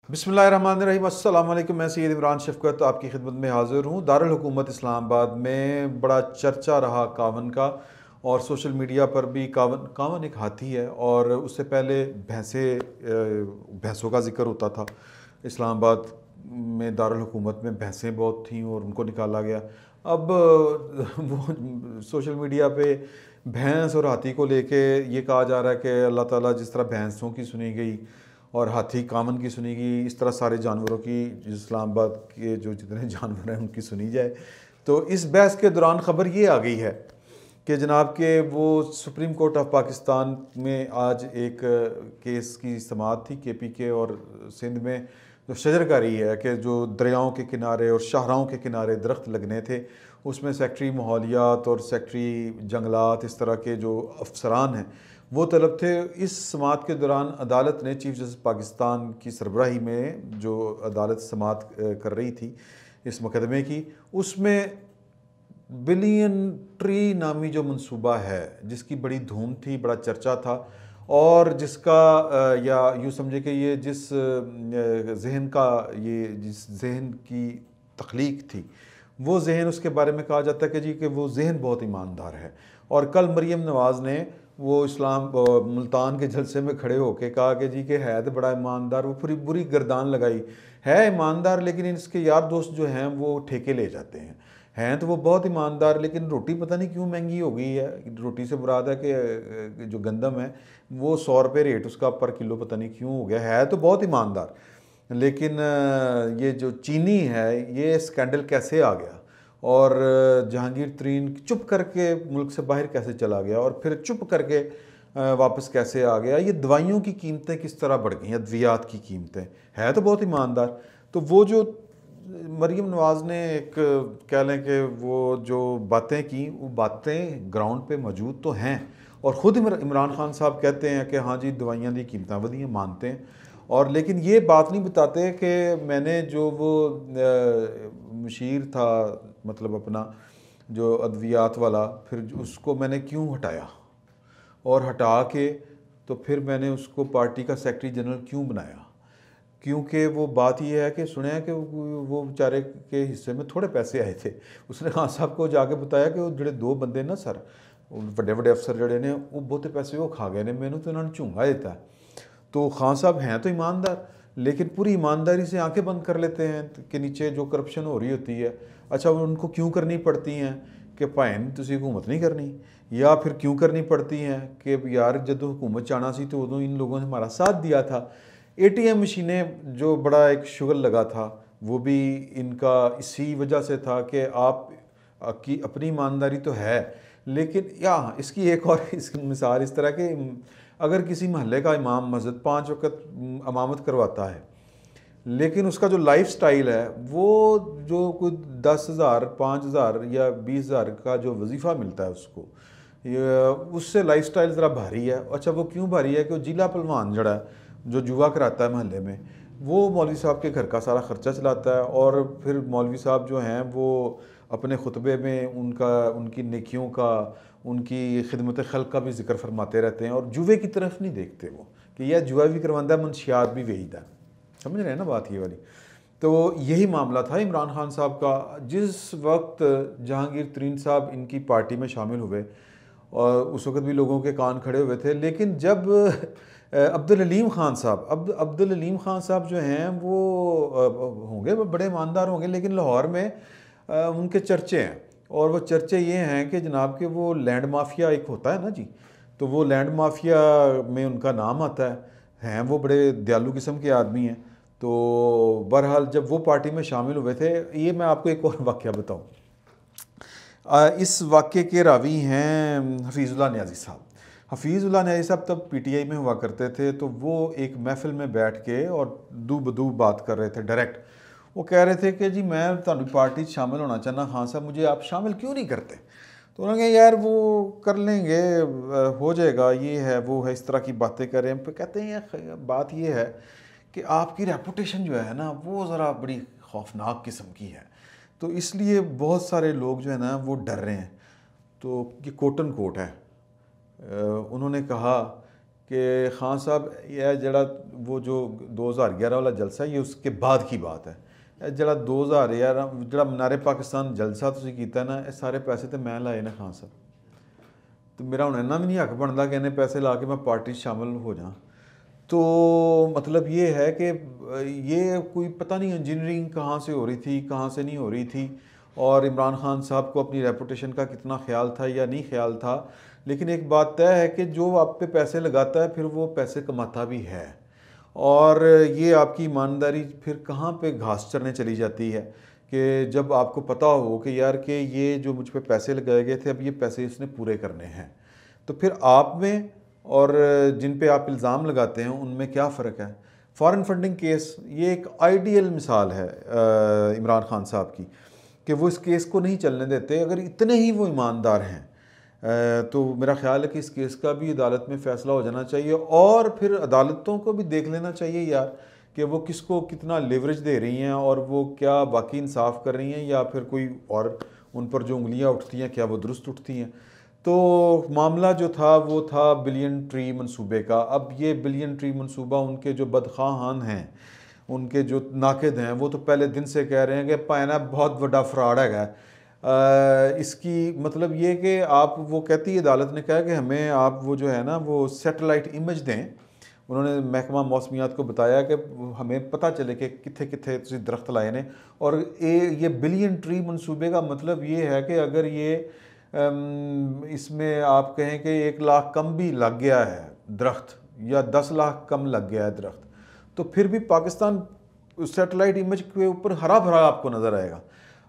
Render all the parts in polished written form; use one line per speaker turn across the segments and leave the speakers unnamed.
बिस्मिल्लाहिर्रहमानिर्रहीम। अस्सलाम वालेकुम। मैं सैयद इमरान शफ़क़त आपकी खिदमत में हाज़िर हूँ। दारुल हुकूमत इस्लामाबाद में बड़ा चर्चा रहा कावन का, और सोशल मीडिया पर भी कावन एक हाथी है, और उससे पहले भैंसों का ज़िक्र होता था। इस्लामाबाद में दारुल हुकूमत में भैंसें बहुत थीं और उनको निकाला गया। अब वो सोशल मीडिया पे भैंस और हाथी को लेके ये कहा जा रहा है कि अल्लाह ताला जिस तरह भैंसों की सुनी गई और हाथी कामन की सुनी गई, इस तरह सारे जानवरों की, इस्लामाबाद के जो जितने जानवर हैं उनकी सुनी जाए। तो इस बहस के दौरान ख़बर ये आ गई है कि जनाब के वो सुप्रीम कोर्ट ऑफ पाकिस्तान में आज एक केस की समाअत थी KP के, और सिंध में जो शजरकारी है कि जो दरियाओं के किनारे और शाहराहों के किनारे दरख्त लगने थे, उसमें सेक्रेटरी माहौलियात और सेक्रेटरी जंगलात, इस तरह के जो अफसरान हैं वो तलब थे। इस समाअत के दौरान अदालत ने चीफ जस्टिस पाकिस्तान की सरबराही में जो अदालत समाअत कर रही थी इस मुकदमे की, उसमें बिलियन ट्री नामी जो मंसूबा है जिसकी बड़ी धूम थी, बड़ा चर्चा था, और जिसका या यूँ समझे कि ये जिस जहन की तख्लीक थी, वो जहन, उसके बारे में कहा जाता है कि जी कि वो जहन बहुत ईमानदार है। और कल मरीम नवाज़ ने वो मुल्तान के जलसे में खड़े होकर कहा कि जी के है तो बड़ा ईमानदार, वो पूरी बुरी गर्दान लगाई है ईमानदार, लेकिन इसके यार दोस्त जो हैं वो ठेके ले जाते हैं तो वो बहुत ईमानदार, लेकिन रोटी पता नहीं क्यों महंगी हो गई है। रोटी से मुराद है कि जो गंदम है वो 100 रुपये रेट उसका पर किलो, पता नहीं क्यों हो गया। है तो बहुत ईमानदार, लेकिन ये जो चीनी है ये स्कैंडल कैसे आ गया, और जहांगीर तरीन चुप करके मुल्क से बाहर कैसे चला गया और फिर चुप करके वापस कैसे आ गया। ये दवाइयों की कीमतें किस तरह बढ़ गई, अद्वियात की कीमतें, है तो बहुत ईमानदार। तो वो जो मरीम नवाज़ ने एक कह लें कि वो जो बातें की, वो बातें ग्राउंड पे मौजूद तो हैं, और ख़ुद इमरान खान साहब कहते हैं कि हाँ जी दवाइयाँ दी कीमतें वधियां, मानते हैं, और लेकिन ये बात नहीं बताते कि मैंने जो वो मुशीर था, मतलब अपना जो अद्वियात वाला, फिर उसको मैंने क्यों हटाया, और हटा के तो फिर मैंने उसको पार्टी का सेक्रेटरी जनरल क्यों बनाया। क्योंकि वो बात ये है कि सुने हैं कि वो बेचारे के हिस्से में थोड़े पैसे आए थे। उसने खान साहब को जाके बताया कि वो जोड़े 2 बंदे ना सर, बड़े बड़े अफसर जड़े ने, वो बहुते पैसे वो खा गए ने, मैंने तो उन्होंने झूंगा देता है। तो खान साहब हैं तो ईमानदार, लेकिन पूरी ईमानदारी से आंखें बंद कर लेते हैं कि नीचे जो करप्शन हो रही होती है। अच्छा, वो उनको क्यों करनी पड़ती हैं कि भाएं तुसी हुकूमत नहीं करनी, या फिर क्यों करनी पड़ती हैं कि यार जब हुकूमत चाहना सी तो उदों इन लोगों ने हमारा साथ दिया था। ATM मशीनें जो बड़ा एक शुगल लगा था, वो भी इनका इसी वजह से था कि आप की अपनी ईमानदारी तो है, लेकिन या इसकी एक और इसकी मिसाल इस तरह के, अगर किसी महल्ले का इमाम मस्जिद 5 वक्त इमामत करवाता है, लेकिन उसका जो लाइफ स्टाइल है वो जो कोई 10,000 5,000 या 20,000 का जो वजीफ़ा मिलता है उसको, उससे लाइफ स्टाइल ज़रा भारी है। अच्छा, वो क्यों भारी है कि वो जिला पहलवान जड़ा है जो जुआ कराता है महल्ले में, वो मौलवी साहब के घर का सारा ख़र्चा चलाता है, और फिर मौलवी साहब जो हैं वो अपने खुतबे में उनकी नेकियों का, उनकी खिदमत खल्क का भी जिक्र फरमाते रहते हैं, और जुए की तरफ नहीं देखते वो कि यह जुआ भी करवाता है, मनशियात भी वेचता है। समझ रहे हैं ना बात ये वाली। तो यही मामला था इमरान खान साहब का। जिस वक्त जहांगीर तरीन साहब इनकी पार्टी में शामिल हुए, और उस वक्त भी लोगों के कान खड़े हुए थे, लेकिन जब अब्दुल हलीम खान साहब जो हैं वो होंगे बड़े ईमानदार होंगे, लेकिन लाहौर में उनके चर्चे हैं, और वो चर्चे ये हैं कि जनाब के वो लैंड माफिया एक होता है ना जी, तो वो लैंड माफिया में उनका नाम आता हैं वो बड़े दयालु किस्म के आदमी हैं। तो बहरहाल जब वो पार्टी में शामिल हुए थे, ये मैं आपको एक और वाक़या बताऊँ। इस वाक़े के रावी हैं हफीज़ुल्लाह न्याज़ी साहब। हफीज़ुल्लाह न्याज़ी साहब तब PTI में हुआ करते थे, तो वो एक महफ़िल में बैठ के और दू बदू बात कर रहे थे डायरेक्ट। वो कह रहे थे कि जी मैं तुहाडी पार्टी शामिल होना चाहना, खान साहब मुझे आप शामिल क्यों नहीं करते। तो उन्होंने कहा यार वो कर लेंगे, हो जाएगा, ये है वो है, इस तरह की बातें कर रहे हैं। फिर कहते हैं बात ये है कि आपकी रेपुटेशन जो है ना वो ज़रा बड़ी खौफनाक किस्म की है, तो इसलिए बहुत सारे लोग जो है ना वो डर रहे हैं। तो ये कोट एंड कोट है। उन्होंने कहा कि खान साहब यह जड़ा वो जो 2011 वाला जलसा ये उसके बाद की बात है। जड़ा 2011 जड़ा मीनारे पाकिस्तान जलसा तुसीं कीता ना, ये सारे पैसे तो मैं लाए ना खान साहब, तो मेरा हुण इन्ना भी नहीं हक बनता कि इन्ने पैसे ला के मैं पार्टी शामिल हो जाऊँ। तो मतलब ये है कि ये कोई पता नहीं इंजीनियरिंग कहाँ से हो रही थी, कहाँ से नहीं हो रही थी, और इमरान खान साहब को अपनी रेपुटेशन का कितना ख्याल था या नहीं ख्याल था। लेकिन एक बात तय है कि जो आप पे पैसे लगाता है फिर वो पैसे कमाता भी है, और ये आपकी ईमानदारी फिर कहाँ पे घास चरने चली जाती है कि जब आपको पता हो कि यार कि ये जो मुझ पे पैसे लगाए गए थे अब ये पैसे इसने पूरे करने हैं, तो फिर आप में और जिन पे आप इल्ज़ाम लगाते हैं उनमें क्या फ़र्क है। फॉरेन फंडिंग केस ये एक आइडियल मिसाल है इमरान खान साहब की कि वो इस केस को नहीं चलने देते। अगर इतने ही वो ईमानदार हैं तो मेरा ख्याल है कि इस केस का भी अदालत में फ़ैसला हो जाना चाहिए, और फिर अदालतों को भी देख लेना चाहिए यार कि वो किसको कितना लेवरेज दे रही हैं और वो क्या बाकी इंसाफ कर रही हैं या फिर कोई और उन पर जो उंगलियां उठती हैं क्या वो दुरुस्त उठती हैं। तो मामला जो था वो था बिलियन ट्री मंसूबे का। अब ये बिलियन ट्री मंसूबा उनके जो बदखाहान हैं, उनके जो नाकिद हैं, वो तो पहले दिन से कह रहे हैं कि पायना बहुत बड़ा फ्रॉड है। इसकी मतलब ये कि आप, वो कहती है अदालत ने कहा कि हमें आप वो जो है ना वो सैटेलाइट इमेज दें। उन्होंने महकमा मौसमियात को बताया कि हमें पता चले कि कित्थे कित्थे तुसीं दरख्त लाए ने, और ये बिलियन ट्री मंसूबे का मतलब ये है कि अगर ये इसमें आप कहें कि 1 लाख कम भी लग गया है दरख्त या 10 लाख कम लग गया है दरख्त, तो फिर भी पाकिस्तान सैटेलाइट इमेज के ऊपर हरा भरा आपको नज़र आएगा।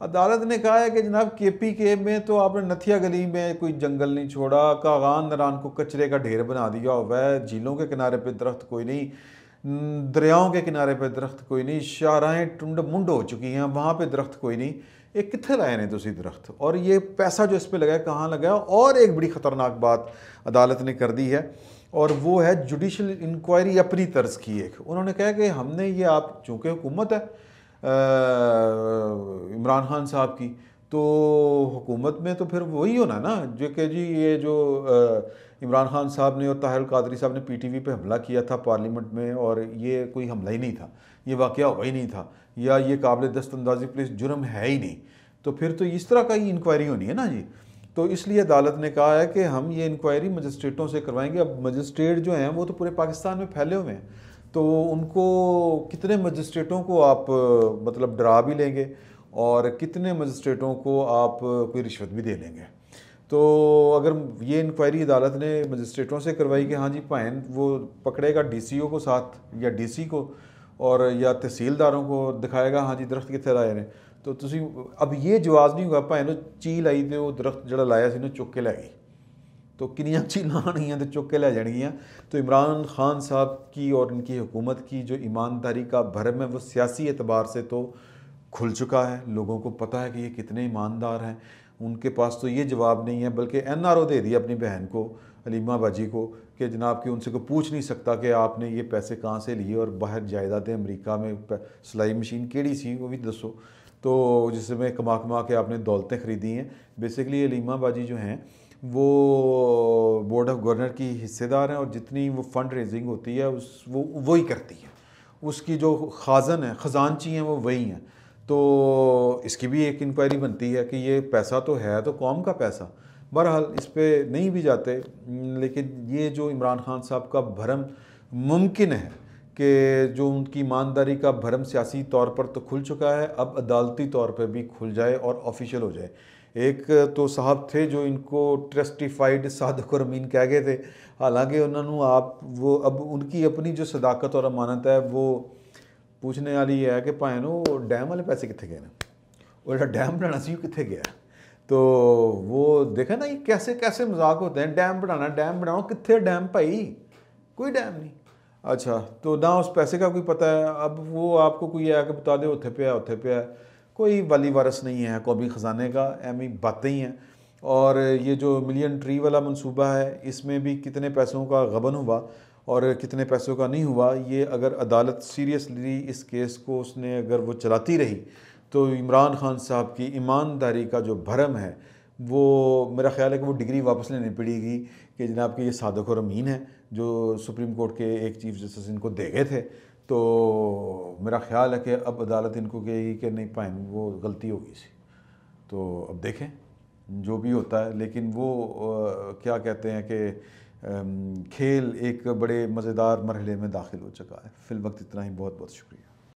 अदालत ने कहा है कि जनाब KPK में तो आपने नथिया गली में कोई जंगल नहीं छोड़ा, कागान नरान को कचरे का ढेर बना दिया हुआ है, झीलों के किनारे पे दरख्त कोई नहीं, दरियाओं के किनारे पे दरख्त कोई नहीं, शाहराहें टुंड मुंड हो चुकी हैं वहाँ पे दरख्त कोई नहीं। ये कित्थे लाए ने तुसी दरख्त, और ये पैसा जो इस पर लगा है कहाँ लगा है। और एक बड़ी ख़तरनाक बात अदालत ने कर दी है, और वो है जुडिशल इंक्वायरी अपनी तर्ज की। एक उन्होंने कहा कि हमने ये, आप चूँकि हुकूमत है इमरान खान साहब की, तो हुकूमत में तो फिर वही होना ना जो कि जी ये जो इमरान खान साहब ने और ताहिर कादरी साहब ने PTV पे हमला किया था पार्लियामेंट में, और ये कोई हमला ही नहीं था, ये वाक़या हुआ ही नहीं था, या ये काबिल दस्तअंदाज़ी पुलिस जुर्म है ही नहीं, तो फिर तो इस तरह का ही इंक्वायरी होनी है ना जी। तो इसलिए अदालत ने कहा है कि हम ये इंक्वायरी मजिस्ट्रेटों से करवाएंगे। अब मजिस्ट्रेट जो हैं वो तो पूरे पाकिस्तान में फैले हुए हैं, तो उनको कितने मजिस्ट्रेटों को आप मतलब डरा भी लेंगे और कितने मजिस्ट्रेटों को आप कोई रिश्वत भी दे लेंगे। तो अगर ये इंक्वायरी अदालत ने मजिस्ट्रेटों से करवाई कि हाँ जी भाइन वो पकड़ेगा DCO को साथ या DC को, और या तहसीलदारों को दिखाएगा हाँ जी दरख्त कितने लाए ने, तो तुसी अब ये जवाब नहीं हुआ भाई चील आई तो दरख्त जड़ा लाया सी चुक के लै गई, तो किनियां चीलां आनियां तो चुक के लै जानियां। तो इमरान खान साहब की और इनकी हुकूमत की जो ईमानदारी का भरम है वो सियासी एतबार से तो खुल चुका है, लोगों को पता है कि ये कितने ईमानदार हैं। उनके पास तो ये जवाब नहीं है, बल्कि NRO दे दिया अपनी बहन को हलीमा बाजी को कि जनाब कि उनसे कोई पूछ नहीं सकता कि आपने ये पैसे कहाँ से लिए, और बाहर जायदादें अमेरिका में सिलाई मशीन केड़ी सी वो भी दसो, तो जिसमें कमा कमा के आपने दौलतें ख़रीदी हैं। बेसिकली हलीमा बाजी जो हैं वो बोर्ड ऑफ गवर्नर की हिस्सेदार हैं, और जितनी वो फ़ंड रेजिंग होती है वो वही करती है, उसकी जो ख़ाज़न है ख़जानची हैं वो वही हैं। तो इसकी भी एक इंक्वायरी बनती है कि ये पैसा तो है तो कौम का पैसा। बहरहाल इस पर नहीं भी जाते, लेकिन ये जो इमरान खान साहब का भरम मुमकिन है कि जो उनकी ईमानदारी का भरम सियासी तौर पर तो खुल चुका है, अब अदालती तौर पर भी खुल जाए और ऑफिशियल हो जाए। एक तो साहब थे जो इनको ट्रस्टिफाइड सादिक और अमीन कह गए थे, हालांकि उन्होंने आप वो अब उनकी अपनी जो सदाकत और अमानत है वो पूछने वाली है कि भाएं वो डैम वाले पैसे कितने गए ना, वो जो डैम बनाना सी कितने गया। तो वो देखा ना ये कैसे कैसे मजाक होते हैं, डैम बनाओ, कितने डैम भाई, कोई डैम नहीं। अच्छा तो ना उस पैसे का कोई पता है, अब वो आपको कोई आके बता दे उत्थे पे है, कोई वाली वारस नहीं है कौमी ख़जाने का, एमी बातें ही हैं। और ये जो मिलियन ट्री वाला मंसूबा है इसमें भी कितने पैसों का गबन हुआ और कितने पैसों का नहीं हुआ, ये अगर अदालत सीरियसली इस केस को उसने अगर वो चलाती रही तो इमरान खान साहब की ईमानदारी का जो भरम है वो मेरा ख्याल है कि वो डिग्री वापस लेनी पड़ेगी कि जनाब कि ये सादिक और अमीन है जो सुप्रीम कोर्ट के एक चीफ जस्टिस इनको दे गए थे। तो मेरा ख्याल है कि अब अदालत इनको कहेगी कि नहीं पाइन वो गलती हो गई सी। तो अब देखें जो भी होता है, लेकिन वो क्या कहते हैं कि खेल एक बड़े मज़ेदार मरहले में दाखिल हो चुका है। फ़िल वक्त इतना ही, बहुत बहुत शुक्रिया।